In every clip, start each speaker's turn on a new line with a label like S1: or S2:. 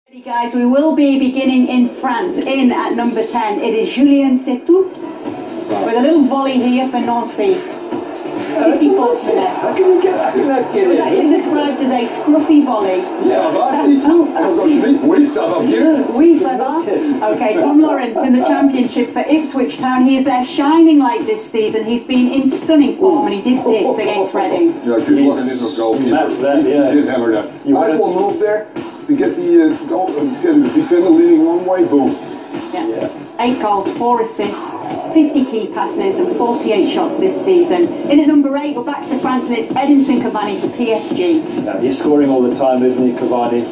S1: Guys, we will be beginning in France. In at number 10, it is Julien Setout with a little volley here for Nancy.
S2: How can you get that?
S1: It was actually described as a scruffy volley.
S2: Ça va, Setout? Oui, ça va bien.
S1: Oui, ça va. Okay, Tom Lawrence in the championship for Ipswich Town. He is their shining light this season. He's been in stunning form and he did this against Reading.
S2: Yeah, good luck in this goalkeeper. He did hammer that. Nice little move there to get the goal, get the defender leading one way. Boom.
S1: Yeah. 8 goals, 4 assists, 50 key passes and 48 shots this season. In at number 8, we're back to France and it's Edinson Cavani for PSG.
S3: Yeah, he's scoring all the time, isn't he, Cavani?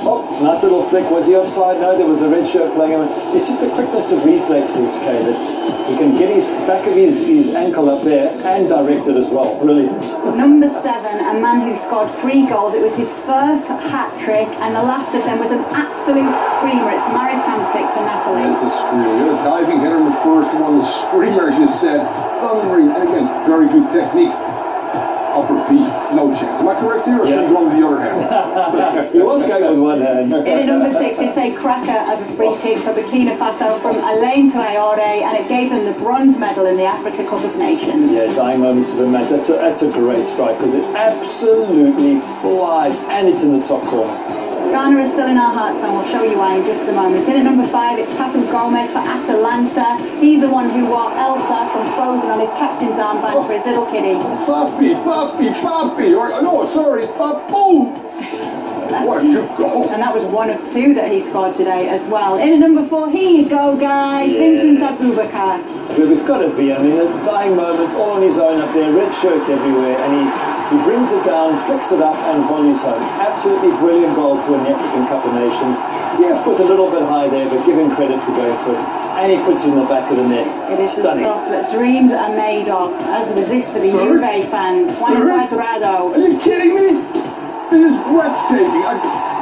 S3: Oh, nice little flick. Was he offside? No, there was a red shirt playing him. It's just the quickness of reflexes, Caleb. He can get his back of his ankle up there and direct it as well. Brilliant.
S1: Number 7, a man who scored 3 goals. It was his first hat-trick and the last of them was an absolute screamer. It's Marek Hamsik for Napoli.
S2: It's a screamer. Yeah, diving header in the first one, the screamer, as you said, thundering, and again, very good technique. Upper feet, no chance. Am I correct here, or should he go on the other hand?
S3: He was going with one hand.
S1: In at number 6, it's a cracker of a free kick for Burkina Faso from Alain Traoré, and it gave them the bronze medal in the Africa Cup of Nations.
S3: Yeah, dying moments of the match. That's a great strike because it absolutely flies, and it's in the top corner.
S1: Ghana is still in our hearts and we'll show you why in just a moment. In at number 5, it's Papu Gomez for Atalanta. He's the one who wore Elsa from Frozen on his captain's armband for his little kiddie.
S2: Papi, or no, sorry, Papu. What a good goal.
S1: And that was 1 of 2 that he scored today as well. In at number 4, here you go, guys. Vincent Aboubakar.
S3: Well, it's got to be. I mean, the dying moments, all on his own up there, red shirts everywhere, and he brings it down, flicks it up, and volleys home. Absolutely brilliant goal to win the African Cup of Nations. Yeah, foot a little bit high there, but give him credit for going for it. And he puts it in the back of the net.
S1: It is
S3: stunning.
S1: The stuff that dreams are made of, as was this for the Juve fans. Juan Cuadrado.
S2: Are you kidding me? This is breathtaking.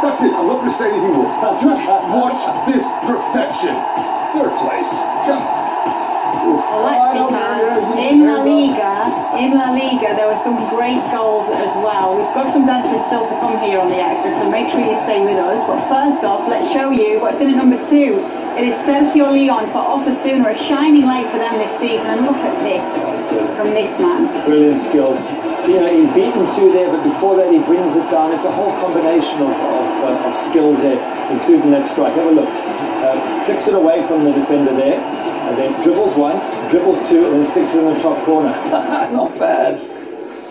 S2: That's it. I'm not going to say anything more. Just watch this perfection. Third place.
S1: Well, let's be fair. In La Liga, there were some great goals as well. We've got some dancing still to come here on the extra, so make sure you stay with us. But first off, let's show you what's in at number 2. It is Sergio Leon for Osasuna, a shining light for them this season. And look at this from this man.
S3: Brilliant skills. You know, he's beaten 2 there, but before that he brings it down. It's a whole combination of skills there, including that strike. Have a look. Flicks it away from the defender there, and then dribbles 1, dribbles 2, and then sticks it in the top corner. Not bad.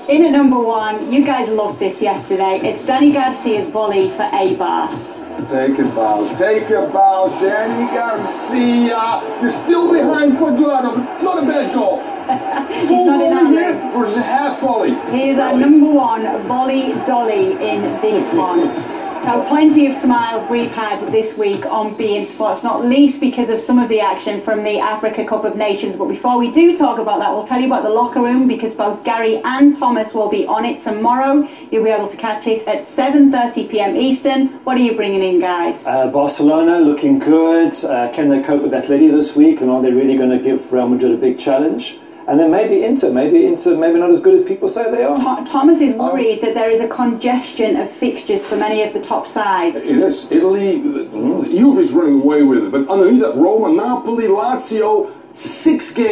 S1: In at number 1, you guys loved this yesterday. It's Danny Garcia's volley for Eibar.
S2: Take a bow, Danny Garcia. You're still behind Cuadrado, but not a bad goal. Full volley here versus a half volley.
S1: He is our number 1 volley dolly in this one. So plenty of smiles we've had this week on beIN Sports, not least because of some of the action from the Africa Cup of Nations. But before we do talk about that, we'll tell you about the locker room because both Gary and Thomas will be on it tomorrow. You'll be able to catch it at 7:30 p.m. Eastern. What are you bringing in, guys?
S3: Barcelona looking good. Can they cope with Atleti this week? And are they really going to give Real Madrid a big challenge? And then maybe Inter, maybe not as good as people say they are.
S1: Thomas is worried that there is a congestion of fixtures for many of the top sides.
S2: It is. Italy, Juve is running away with it. But underneath that, Roma, Napoli, Lazio, 6 games.